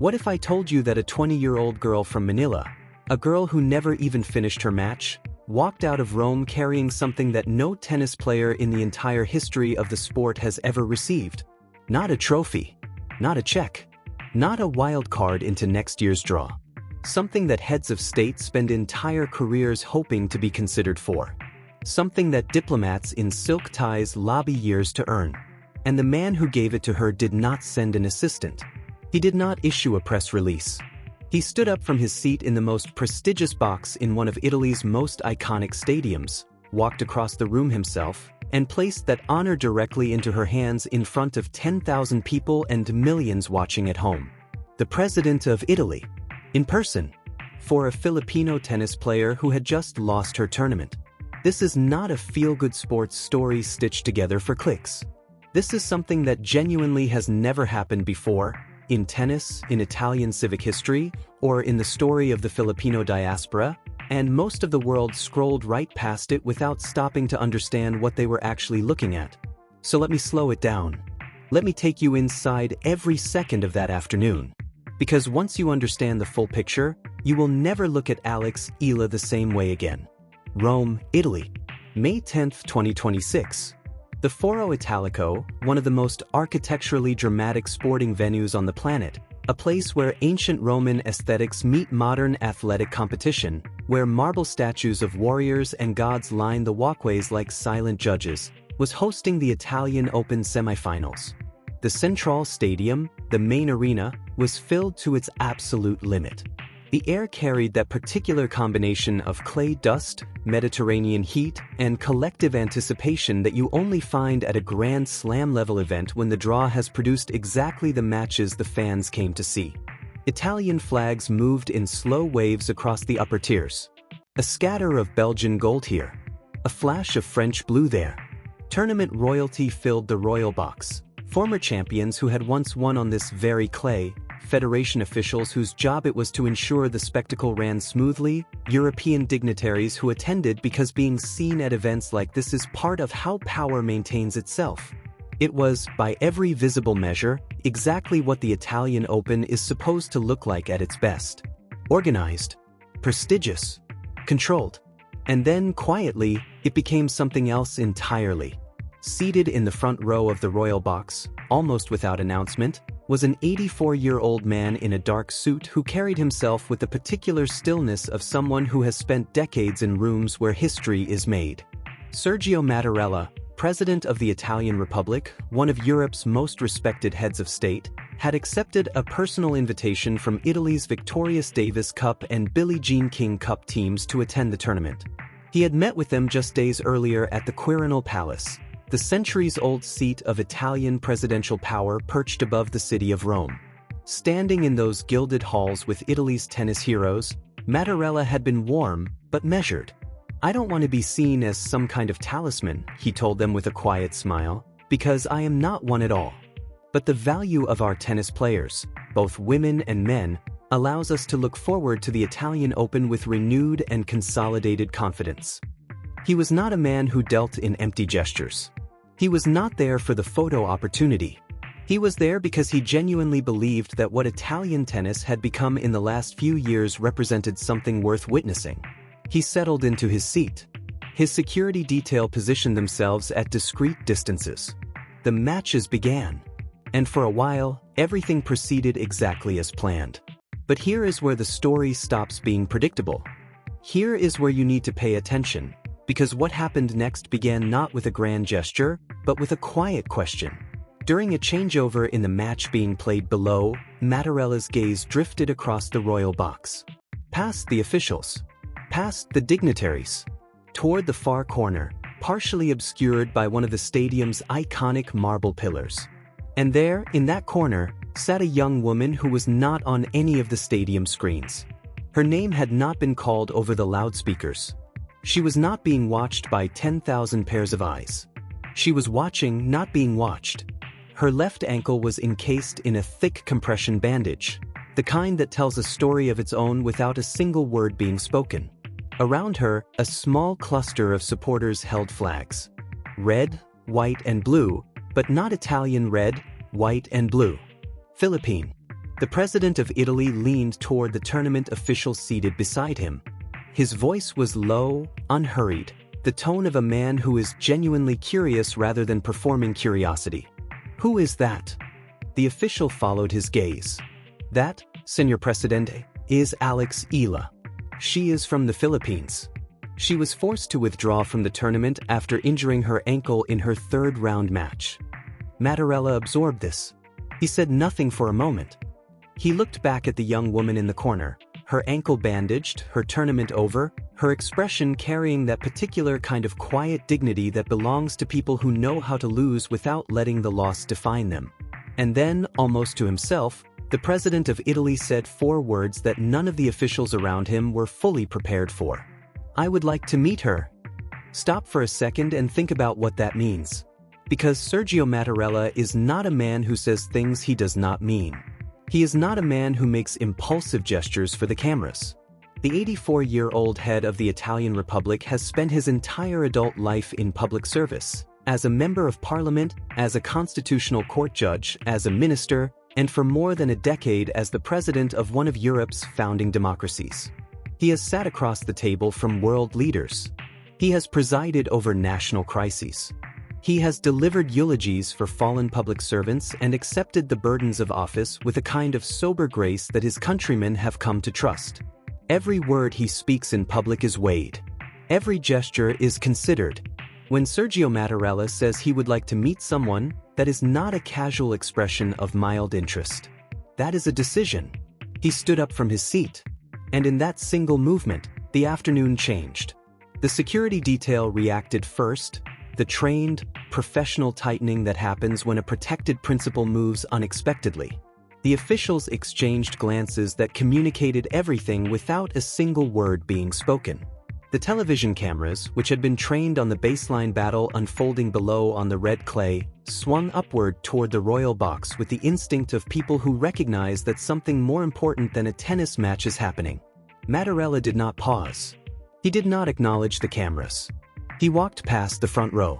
What if I told you that a 20-year-old girl from Manila, a girl who never even finished her match, walked out of Rome carrying something that no tennis player in the entire history of the sport has ever received? Not a trophy, not a check, not a wild card into next year's draw. Something that heads of state spend entire careers hoping to be considered for. Something that diplomats in silk ties lobby years to earn. And the man who gave it to her did not send an assistant. He did not issue a press release. He stood up from his seat in the most prestigious box in one of Italy's most iconic stadiums, walked across the room himself, and placed that honor directly into her hands in front of 10,000 people and millions watching at home. The President of Italy, in person, for a Filipino tennis player who had just lost her tournament. This is not a feel-good sports story stitched together for clicks. This is something that genuinely has never happened before, in tennis, in Italian civic history, or in the story of the Filipino diaspora, and most of the world scrolled right past it without stopping to understand what they were actually looking at. So let me slow it down. Let me take you inside every second of that afternoon. Because once you understand the full picture, you will never look at Alex Eala the same way again. Rome, Italy, May 10, 2026. The Foro Italico, one of the most architecturally dramatic sporting venues on the planet, a place where ancient Roman aesthetics meet modern athletic competition, where marble statues of warriors and gods line the walkways like silent judges, was hosting the Italian Open semifinals. The Central Stadium, the main arena, was filled to its absolute limit. The air carried that particular combination of clay dust, Mediterranean heat, and collective anticipation that you only find at a Grand Slam-level event when the draw has produced exactly the matches the fans came to see. Italian flags moved in slow waves across the upper tiers. A scatter of Belgian gold here. A flash of French blue there. Tournament royalty filled the royal box. Former champions who had once won on this very clay, federation officials whose job it was to ensure the spectacle ran smoothly, European dignitaries who attended because being seen at events like this is part of how power maintains itself. It was, by every visible measure, exactly what the Italian Open is supposed to look like at its best. Organized, prestigious, controlled. And then, quietly, it became something else entirely. Seated in the front row of the royal box, almost without announcement, was an 84-year-old man in a dark suit who carried himself with the particular stillness of someone who has spent decades in rooms where history is made. Sergio Mattarella, President of the Italian Republic, one of Europe's most respected heads of state, had accepted a personal invitation from Italy's Victorious Davis Cup and Billie Jean King Cup teams to attend the tournament. He had met with them just days earlier at the Quirinal Palace, the centuries-old seat of Italian presidential power perched above the city of Rome. Standing in those gilded halls with Italy's tennis heroes, Mattarella had been warm but measured. "I don't want to be seen as some kind of talisman," he told them with a quiet smile, "because I am not one at all. But the value of our tennis players, both women and men, allows us to look forward to the Italian Open with renewed and consolidated confidence." He was not a man who dealt in empty gestures. He was not there for the photo opportunity. He was there because he genuinely believed that what Italian tennis had become in the last few years represented something worth witnessing. He settled into his seat. His security detail positioned themselves at discreet distances. The matches began. And for a while, everything proceeded exactly as planned. But here is where the story stops being predictable. Here is where you need to pay attention. Because what happened next began not with a grand gesture, but with a quiet question. During a changeover in the match being played below, Mattarella's gaze drifted across the royal box. Past the officials. Past the dignitaries. Toward the far corner, partially obscured by one of the stadium's iconic marble pillars. And there, in that corner, sat a young woman who was not on any of the stadium screens. Her name had not been called over the loudspeakers. She was not being watched by 10,000 pairs of eyes. She was watching, not being watched. Her left ankle was encased in a thick compression bandage, the kind that tells a story of its own without a single word being spoken. Around her, a small cluster of supporters held flags. Red, white, and blue, but not Italian red, white, and blue. Philippine. The president of Italy leaned toward the tournament official seated beside him. His voice was low, unhurried, the tone of a man who is genuinely curious rather than performing curiosity. "Who is that?" The official followed his gaze. "That, Señor Presidente, is Alex Eala. She is from the Philippines. She was forced to withdraw from the tournament after injuring her ankle in her third-round match." Mattarella absorbed this. He said nothing for a moment. He looked back at the young woman in the corner, her ankle bandaged, her tournament over, her expression carrying that particular kind of quiet dignity that belongs to people who know how to lose without letting the loss define them. And then, almost to himself, the president of Italy said 4 words that none of the officials around him were fully prepared for. "I would like to meet her." Stop for a second and think about what that means. Because Sergio Mattarella is not a man who says things he does not mean. He is not a man who makes impulsive gestures for the cameras. The 84-year-old head of the Italian Republic has spent his entire adult life in public service, as a member of parliament, as a constitutional court judge, as a minister, and for more than a decade as the president of one of Europe's founding democracies. He has sat across the table from world leaders. He has presided over national crises. He has delivered eulogies for fallen public servants and accepted the burdens of office with a kind of sober grace that his countrymen have come to trust. Every word he speaks in public is weighed. Every gesture is considered. When Sergio Mattarella says he would like to meet someone, that is not a casual expression of mild interest. That is a decision. He stood up from his seat. And in that single movement, the afternoon changed. The security detail reacted first, the trained, professional tightening that happens when a protected principal moves unexpectedly. The officials exchanged glances that communicated everything without a single word being spoken. The television cameras, which had been trained on the baseline battle unfolding below on the red clay, swung upward toward the royal box with the instinct of people who recognize that something more important than a tennis match is happening. Mattarella did not pause. He did not acknowledge the cameras. He walked past the front row,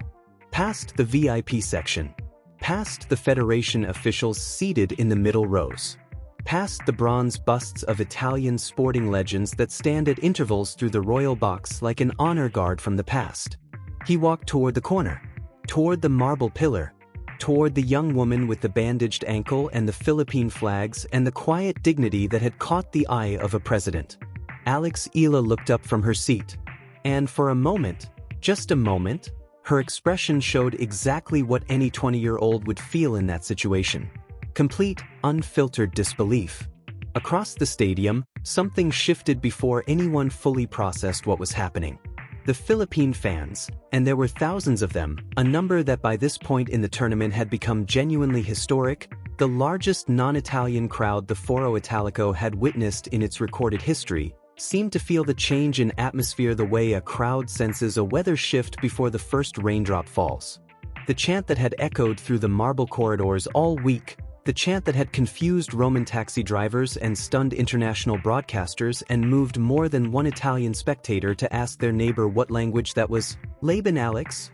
past the VIP section, past the Federation officials seated in the middle rows, past the bronze busts of Italian sporting legends that stand at intervals through the royal box like an honor guard from the past. He walked toward the corner, toward the marble pillar, toward the young woman with the bandaged ankle and the Philippine flags and the quiet dignity that had caught the eye of a president. Alex Eala looked up from her seat, and for a moment, just a moment, her expression showed exactly what any 20-year-old would feel in that situation. Complete, unfiltered disbelief. Across the stadium, something shifted before anyone fully processed what was happening. The Philippine fans, and there were thousands of them, a number that by this point in the tournament had become genuinely historic, the largest non-Italian crowd the Foro Italico had witnessed in its recorded history, seemed to feel the change in atmosphere the way a crowd senses a weather shift before the first raindrop falls. The chant that had echoed through the marble corridors all week, the chant that had confused Roman taxi drivers and stunned international broadcasters and moved more than one Italian spectator to ask their neighbor what language that was, Laban Alex,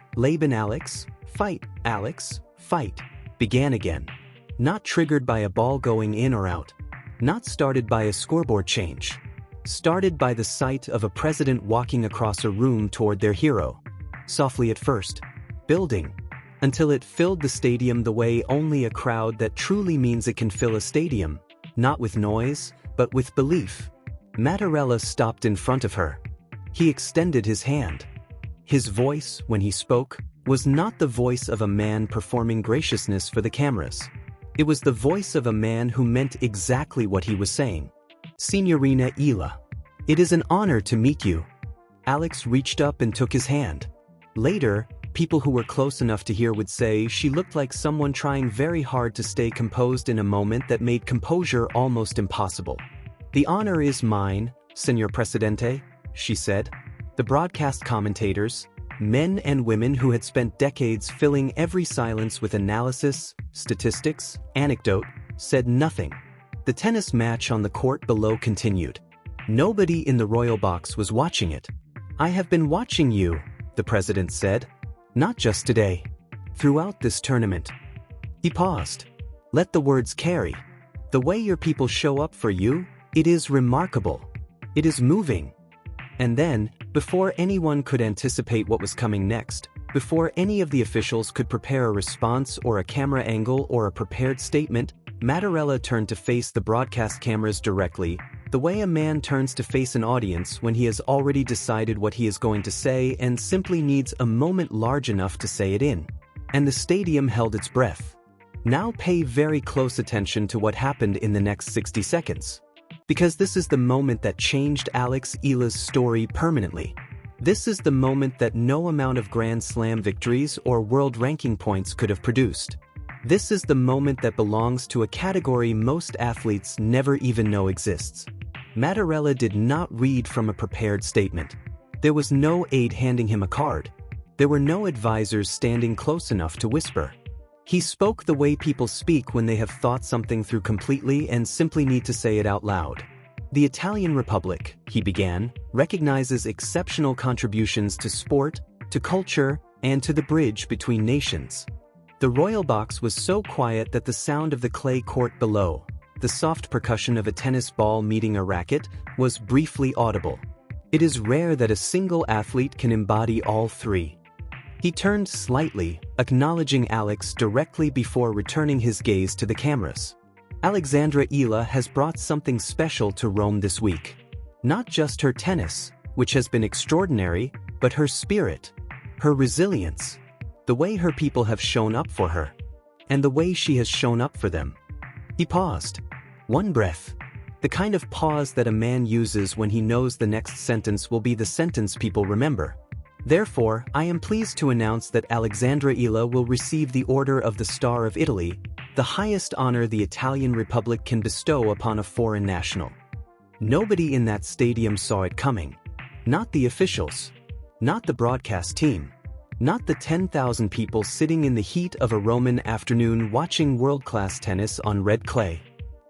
fight, began again. Not triggered by a ball going in or out. Not started by a scoreboard change. Started by the sight of a president walking across a room toward their hero. Softly at first. Building. Until it filled the stadium the way only a crowd that truly means it can fill a stadium, not with noise, but with belief. Mattarella stopped in front of her. He extended his hand. His voice, when he spoke, was not the voice of a man performing graciousness for the cameras. It was the voice of a man who meant exactly what he was saying. Signorina Eala, it is an honor to meet you. Alex reached up and took his hand. Later, people who were close enough to hear would say she looked like someone trying very hard to stay composed in a moment that made composure almost impossible. The honor is mine, Señor Presidente, she said. The broadcast commentators, men and women who had spent decades filling every silence with analysis, statistics, anecdote, said nothing. The tennis match on the court below continued. Nobody in the royal box was watching it. I have been watching you, the president said. Not just today. Throughout this tournament. He paused. Let the words carry. The way your people show up for you, it is remarkable. It is moving. And then, before anyone could anticipate what was coming next, before any of the officials could prepare a response or a camera angle or a prepared statement, Mattarella turned to face the broadcast cameras directly, the way a man turns to face an audience when he has already decided what he is going to say and simply needs a moment large enough to say it in. And the stadium held its breath. Now pay very close attention to what happened in the next 60 seconds. Because this is the moment that changed Alex Eala's story permanently. This is the moment that no amount of Grand Slam victories or world ranking points could have produced. This is the moment that belongs to a category most athletes never even know exists. Mattarella did not read from a prepared statement. There was no aide handing him a card. There were no advisors standing close enough to whisper. He spoke the way people speak when they have thought something through completely and simply need to say it out loud. The Italian Republic, he began, recognizes exceptional contributions to sport, to culture, and to the bridge between nations. The royal box was so quiet that the sound of the clay court below, the soft percussion of a tennis ball meeting a racket, was briefly audible. It is rare that a single athlete can embody all three. He turned slightly, acknowledging Alex directly before returning his gaze to the cameras. Alexandra Eala has brought something special to Rome this week. Not just her tennis, which has been extraordinary, but her spirit, her resilience, the way her people have shown up for her, and the way she has shown up for them. He paused. One breath. The kind of pause that a man uses when he knows the next sentence will be the sentence people remember. Therefore, I am pleased to announce that Alexandra Eala will receive the Order of the Star of Italy, the highest honor the Italian Republic can bestow upon a foreign national. Nobody in that stadium saw it coming. Not the officials. Not the broadcast team. Not the 10,000 people sitting in the heat of a Roman afternoon watching world-class tennis on red clay.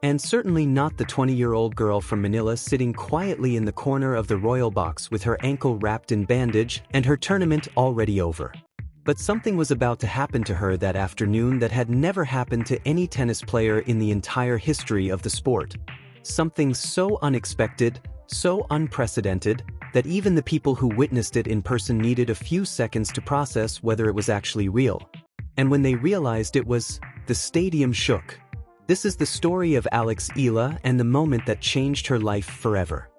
And certainly not the 20-year-old girl from Manila sitting quietly in the corner of the royal box with her ankle wrapped in bandage and her tournament already over. But something was about to happen to her that afternoon that had never happened to any tennis player in the entire history of the sport. Something so unexpected, so unprecedented, that even the people who witnessed it in person needed a few seconds to process whether it was actually real. And when they realized it was, the stadium shook. This is the story of Alex Eala and the moment that changed her life forever.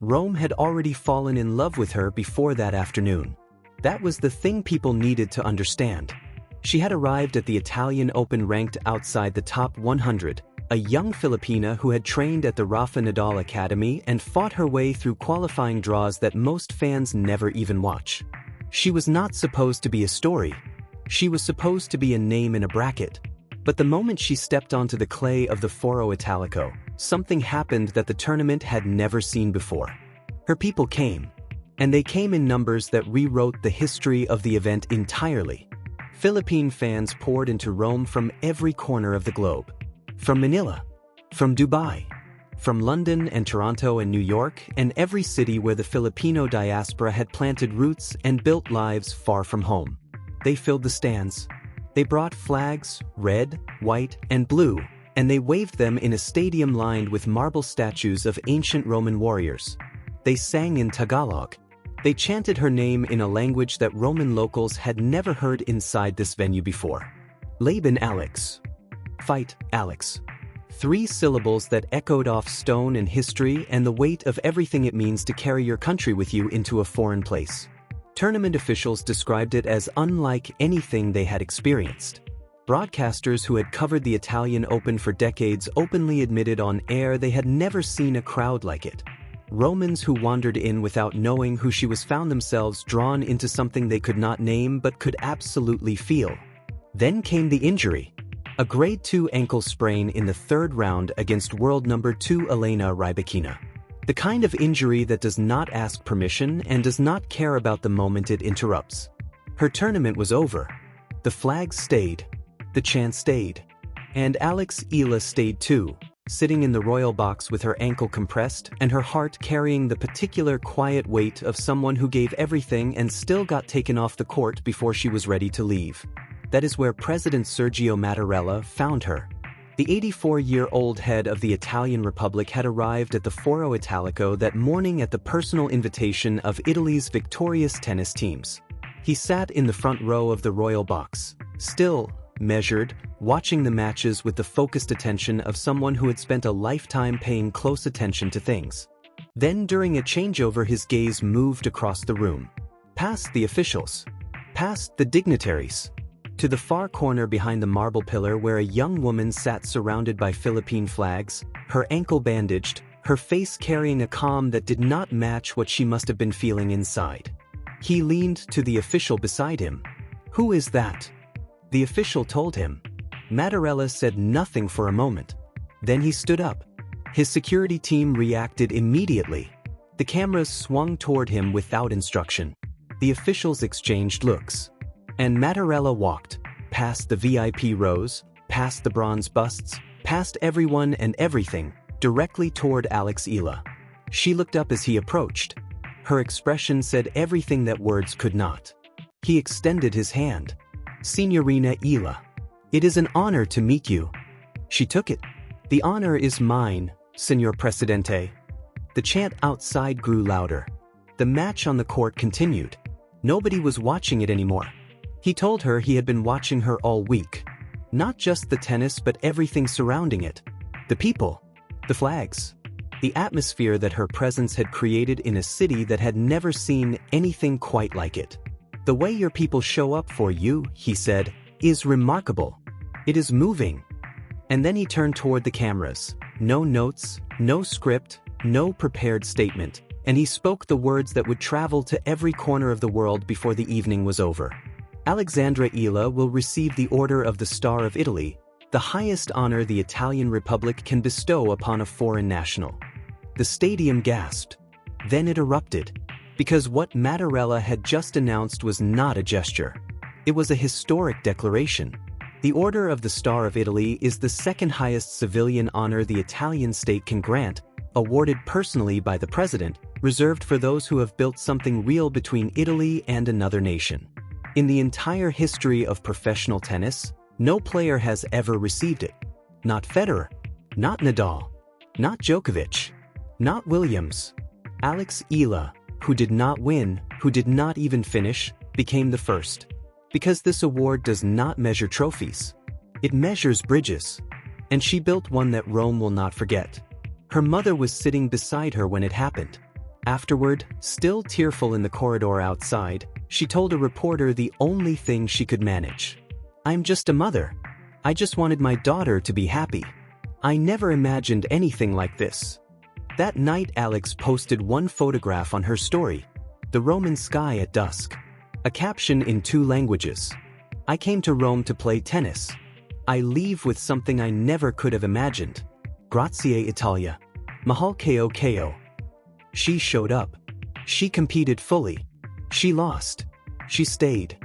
Rome had already fallen in love with her before that afternoon. That was the thing people needed to understand. She had arrived at the Italian Open ranked outside the top 100, a young Filipina who had trained at the Rafa Nadal Academy and fought her way through qualifying draws that most fans never even watch. She was not supposed to be a story. She was supposed to be a name in a bracket. But the moment she stepped onto the clay of the Foro Italico, something happened that the tournament had never seen before. Her people came. And they came in numbers that rewrote the history of the event entirely. Philippine fans poured into Rome from every corner of the globe. From Manila, from Dubai, from London and Toronto and New York and every city where the Filipino diaspora had planted roots and built lives far from home. They filled the stands. They brought flags, red, white, and blue, and they waved them in a stadium lined with marble statues of ancient Roman warriors. They sang in Tagalog. They chanted her name in a language that Roman locals had never heard inside this venue before. Laban Alex. Fight, Alex. 3 syllables that echoed off stone and history and the weight of everything it means to carry your country with you into a foreign place. Tournament officials described it as unlike anything they had experienced. Broadcasters who had covered the Italian Open for decades openly admitted on air they had never seen a crowd like it. Romans who wandered in without knowing who she was found themselves drawn into something they could not name but could absolutely feel. Then came the injury. A grade 2 ankle sprain in the 3rd round against world number 2 Elena Rybakina. The kind of injury that does not ask permission and does not care about the moment it interrupts. Her tournament was over. The flag stayed. The chant stayed. And Alex Eala stayed too, sitting in the royal box with her ankle compressed and her heart carrying the particular quiet weight of someone who gave everything and still got taken off the court before she was ready to leave. That is where President Sergio Mattarella found her. The 84-year-old head of the Italian Republic had arrived at the Foro Italico that morning at the personal invitation of Italy's victorious tennis teams. He sat in the front row of the royal box, still, measured, watching the matches with the focused attention of someone who had spent a lifetime paying close attention to things. Then during a changeover his gaze moved across the room, past the officials, past the dignitaries, to the far corner behind the marble pillar where a young woman sat surrounded by Philippine flags, her ankle bandaged, her face carrying a calm that did not match what she must have been feeling inside. He leaned to the official beside him. "Who is that?" The official told him. Mattarella said nothing for a moment. Then he stood up. His security team reacted immediately. The cameras swung toward him without instruction. The officials exchanged looks. And Mattarella walked, past the VIP rows, past the bronze busts, past everyone and everything, directly toward Alex Eala. She looked up as he approached. Her expression said everything that words could not. He extended his hand. "Signorina Eala, it is an honor to meet you." She took it. "The honor is mine, Signor Presidente." The chant outside grew louder. The match on the court continued. Nobody was watching it anymore. He told her he had been watching her all week. Not just the tennis but everything surrounding it. The people. The flags. The atmosphere that her presence had created in a city that had never seen anything quite like it. "The way your people show up for you," he said, "is remarkable. It is moving." And then he turned toward the cameras. No notes, no script, no prepared statement. And he spoke the words that would travel to every corner of the world before the evening was over. Alex Eala will receive the Order of the Star of Italy, the highest honor the Italian Republic can bestow upon a foreign national. The stadium gasped. Then it erupted. Because what Mattarella had just announced was not a gesture. It was a historic declaration. The Order of the Star of Italy is the second highest civilian honor the Italian state can grant, awarded personally by the president, reserved for those who have built something real between Italy and another nation. In the entire history of professional tennis, no player has ever received it. Not Federer, not Nadal, not Djokovic, not Williams. Alex Eala, who did not win, who did not even finish, became the first. Because this award does not measure trophies. It measures bridges. And she built one that Rome will not forget. Her mother was sitting beside her when it happened. Afterward, still tearful in the corridor outside, she told a reporter the only thing she could manage. "I'm just a mother. I just wanted my daughter to be happy. I never imagined anything like this." That night Alex posted one photograph on her story. The Roman sky at dusk. A caption in 2 languages. "I came to Rome to play tennis. I leave with something I never could have imagined. Grazie Italia. Mahal ko. She showed up. She competed fully. She lost. She stayed.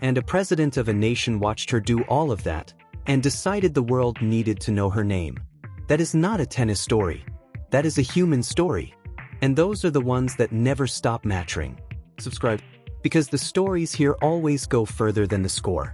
And a president of a nation watched her do all of that, and decided the world needed to know her name. That is not a tennis story. That is a human story. And those are the ones that never stop mattering. Subscribe. Because the stories here always go further than the score.